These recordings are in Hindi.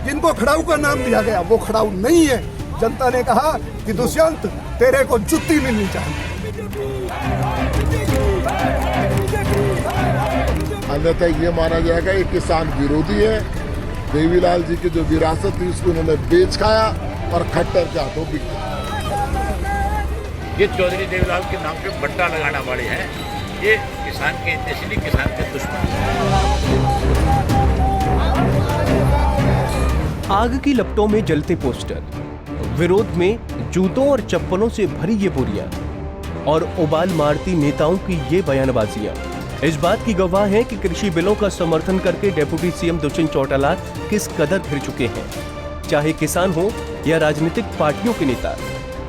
जिनको खड़ाऊ का नाम दिया गया वो खड़ाऊ नहीं है। जनता ने कहा कि दुष्यंत तेरे को जुत्ती मिलनी चाहिए। अन्यथा ये माना जाएगा ये किसान विरोधी है। देवीलाल जी की जो विरासत थी उसको उन्होंने बेच खाया और खट्टर के हाथों बिक गया। ये चौधरी देवीलाल के नाम पे बट्टा लगाने वाले हैं, ये किसान के इसलिए किसान के दुश्मन हैं। आग की लपटों में जलते पोस्टर, विरोध में जूतों और चप्पलों से भरी ये बोरियां और उबाल मारती नेताओं की ये बयानबाजियां इस बात की गवाह हैं कि कृषि बिलों का समर्थन करके डेप्यूटी सीएम दुष्यंत चौटाला किस कदर घिर चुके हैं। चाहे किसान हो या राजनीतिक पार्टियों के नेता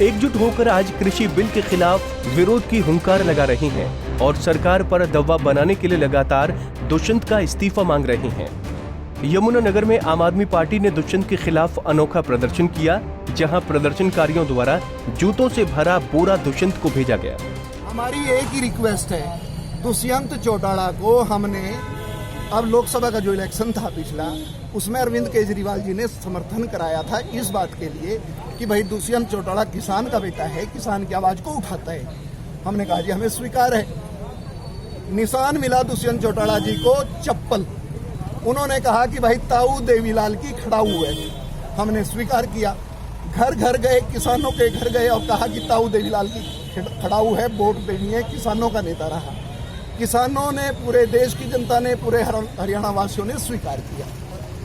एकजुट होकर आज कृषि बिल के खिलाफ विरोध की हुंकार लगा रहे हैं और सरकार पर दबाव बनाने के लिए लगातार दुष्यंत का इस्तीफा मांग रहे हैं। यमुनानगर में आम आदमी पार्टी ने दुष्यंत के खिलाफ अनोखा प्रदर्शन किया, जहां प्रदर्शनकारियों द्वारा जूतों से भरा बोरा दुष्यंत को भेजा गया। हमारी एक ही रिक्वेस्ट है, दुष्यंत चौटाला को हमने अब लोकसभा का जो इलेक्शन था पिछला, उसमें अरविंद केजरीवाल जी ने समर्थन कराया था इस बात के लिए कि भाई दुष्यंत चौटाला किसान का बेटा है, किसान की आवाज को उठाता है। हमने कहा जी हमें स्वीकार है। निशान मिला दुष्यंत चौटाला जी को चप्पल। उन्होंने कहा कि भाई ताऊ देवीलाल की खड़ाऊ है। हमने स्वीकार किया। घर घर गए, किसानों के घर गए और कहा कि ताऊ देवीलाल की खड़ाऊ है, वोट देनी है, किसानों का नेता रहा। किसानों ने, पूरे देश की जनता ने, पूरे हरियाणा वासियों ने स्वीकार किया।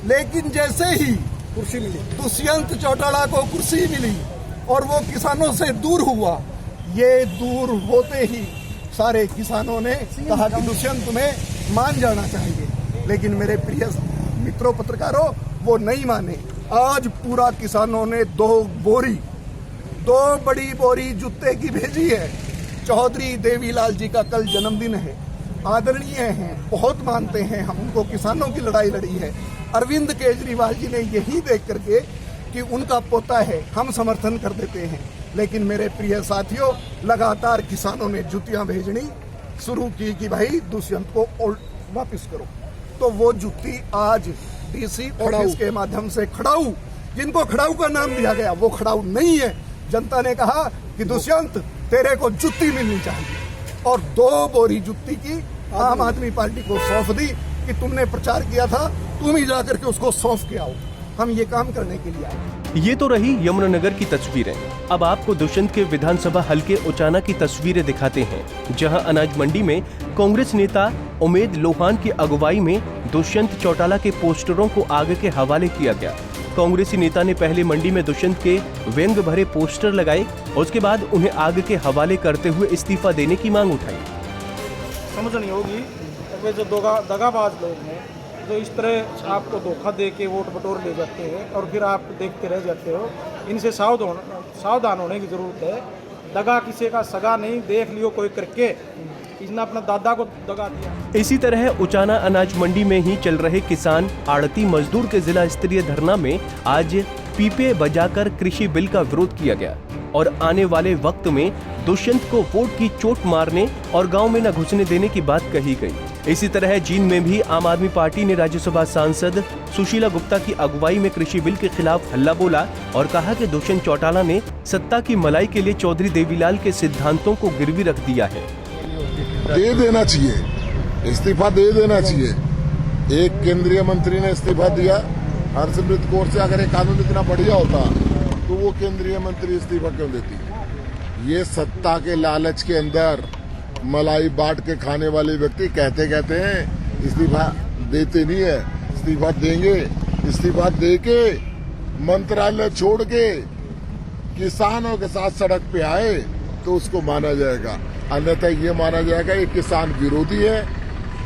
लेकिन जैसे ही कुर्सी मिली, दुष्यंत चौटाला को कुर्सी मिली और वो किसानों से दूर हुआ, ये दूर होते ही सारे किसानों ने कहा कि दुष्यंत तुम्हें मान जाना चाहिए। लेकिन मेरे प्रिय मित्रों पत्रकारों, वो नहीं माने। आज पूरा किसानों ने दो बड़ी बोरी जूते की भेजी है। चौधरी देवीलाल जी का कल जन्मदिन है, आदरणीय हैं, बहुत मानते हैं हम उनको, किसानों की लड़ाई लड़ी है। अरविंद केजरीवाल जी ने यही देख करके कि उनका पोता है, हम समर्थन कर देते हैं। लेकिन मेरे प्रिय साथियों, लगातार किसानों ने जुतियां भेजनी शुरू की कि भाई दुष्यंत को वापिस करो। तो वो जुत्ती आज डीसी ऑफिस के माध्यम से खड़ाऊ, जिनको खड़ाऊ का नाम दिया गया वो खड़ाऊ नहीं है। जनता ने कहा कि दुष्यंत तेरे को जुत्ती मिलनी चाहिए और 2 बोरी जुत्ती की आम आदमी पार्टी को सौंप दी कि तुमने प्रचार किया था, तुम ही जाकर के उसको सौंप के आओ। हम ये काम करने के लिए आए। ये तो रही यमुनानगर की तस्वीरें। अब आपको दुष्यंत के विधानसभा हलके उचाना की तस्वीरें दिखाते हैं, जहां अनाज मंडी में कांग्रेस नेता उमेद लोहान की अगुवाई में दुष्यंत चौटाला के पोस्टरों को आग के हवाले किया गया। कांग्रेसी नेता ने पहले मंडी में दुष्यंत के व्यंग भरे पोस्टर लगाए, उसके बाद उन्हें आग के हवाले करते हुए इस्तीफा देने की मांग उठाई। समझ नहीं होगी वे जो दगाबाज लोग हैं, जो इस तरह आपको धोखा दे के वोट बटोर ले जाते हैं और फिर आप देखते रह जाते हो। इनसे सावधान होने की ज़रूरत है। दगा किसी का सगा नहीं, देख लियो कोई करके, इसने अपना दादा को दगा दिया। इसी तरह उचाना अनाज मंडी में ही चल रहे किसान आड़ती मजदूर के जिला स्तरीय धरना में आज पीपे बजाकर कृषि बिल का विरोध किया गया और आने वाले वक्त में दुष्यंत को वोट की चोट मारने और गांव में न घुसने देने की बात कही गई। इसी तरह जींद में भी आम आदमी पार्टी ने राज्यसभा सांसद सुशीला गुप्ता की अगुवाई में कृषि बिल के खिलाफ हल्ला बोला और कहा कि दुष्यंत चौटाला ने सत्ता की मलाई के लिए चौधरी देवीलाल के सिद्धांतों को गिरवी रख दिया है। दे देना चाहिए, इस्तीफा दे देना चाहिए। एक केंद्रीय मंत्री ने इस्तीफा दिया। हरसिमरत कौर से अगर ये कानून इतना बढ़िया होता तो वो केंद्रीय मंत्री इस्तीफा क्यों देती? ये सत्ता के लालच के अंदर मलाई बांट के खाने वाले व्यक्ति कहते हैं इस्तीफा देते नहीं है। इस्तीफा देंगे, इस्तीफा दे के मंत्रालय छोड़ के किसानों के साथ सड़क पे आए तो उसको माना जाएगा, अन्यथा ये माना जाएगा ये किसान विरोधी है।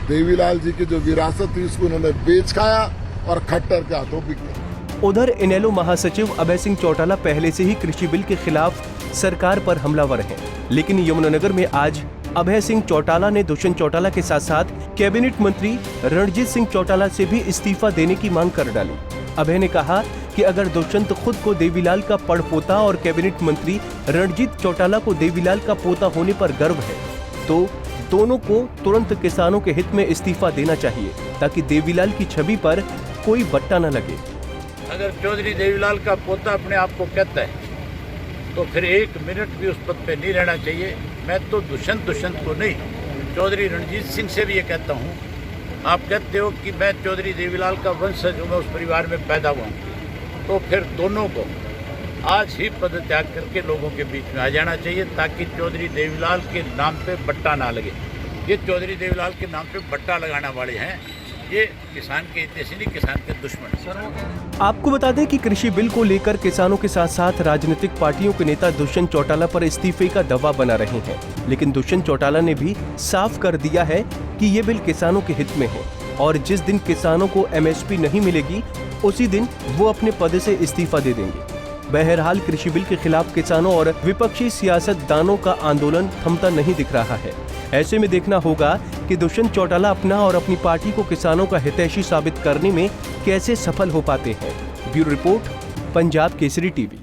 देवीलाल जी की जो विरासत थी उसको उन्होंने बेच खाया और खट्टर के हाथों बिक गया। उधर इनेलो महासचिव अभय सिंह चौटाला पहले से ही कृषि बिल के खिलाफ सरकार पर हमलावर हैं, लेकिन यमुनानगर में आज अभय सिंह चौटाला ने दुष्यंत चौटाला के साथ साथ कैबिनेट मंत्री रणजीत सिंह चौटाला से भी इस्तीफा देने की मांग कर डाली। अभय ने कहा कि अगर दुष्यंत खुद को देवीलाल का पड़पोता और कैबिनेट मंत्री रणजीत चौटाला को देवीलाल का पोता होने पर गर्व है, तो दोनों को तुरंत किसानों के हित में इस्तीफा देना चाहिए ताकि देवीलाल की छवि पर कोई बट्टा न लगे। अगर चौधरी देवीलाल का पोता अपने आप को कहता है तो फिर 1 मिनट भी उस पद पे नहीं रहना चाहिए। मैं तो दुष्यंत को नहीं, चौधरी रणजीत सिंह से भी ये कहता हूँ, आप कहते हो कि मैं चौधरी देवीलाल का वंशज हूँ, मैं उस परिवार में पैदा हुआ हूँ, तो फिर दोनों को आज ही पद त्याग करके लोगों के बीच में आ जाना चाहिए ताकि चौधरी देवीलाल के नाम पे बट्टा ना लगे। ये चौधरी देवीलाल के नाम पे बट्टा लगाने वाले हैं, ये किसान के हितैषी नहीं, किसान के दुश्मन हैं। आपको बता दें कि कृषि बिल को लेकर किसानों के साथ साथ राजनीतिक पार्टियों के नेता दुष्यंत चौटाला पर इस्तीफे का दबाव बना रहे हैं, लेकिन दुष्यंत चौटाला ने भी साफ कर दिया है कि ये बिल किसानों के हित में है और जिस दिन किसानों को MSP नहीं मिलेगी उसी दिन वो अपने पद से इस्तीफा दे देंगे। बहरहाल कृषि बिल के खिलाफ किसानों और विपक्षी सियासतदानों का आंदोलन थमता नहीं दिख रहा है। ऐसे में देखना होगा कि दुष्यंत चौटाला अपना और अपनी पार्टी को किसानों का हितैषी साबित करने में कैसे सफल हो पाते हैं। Bureau report, Punjab Kesari TV.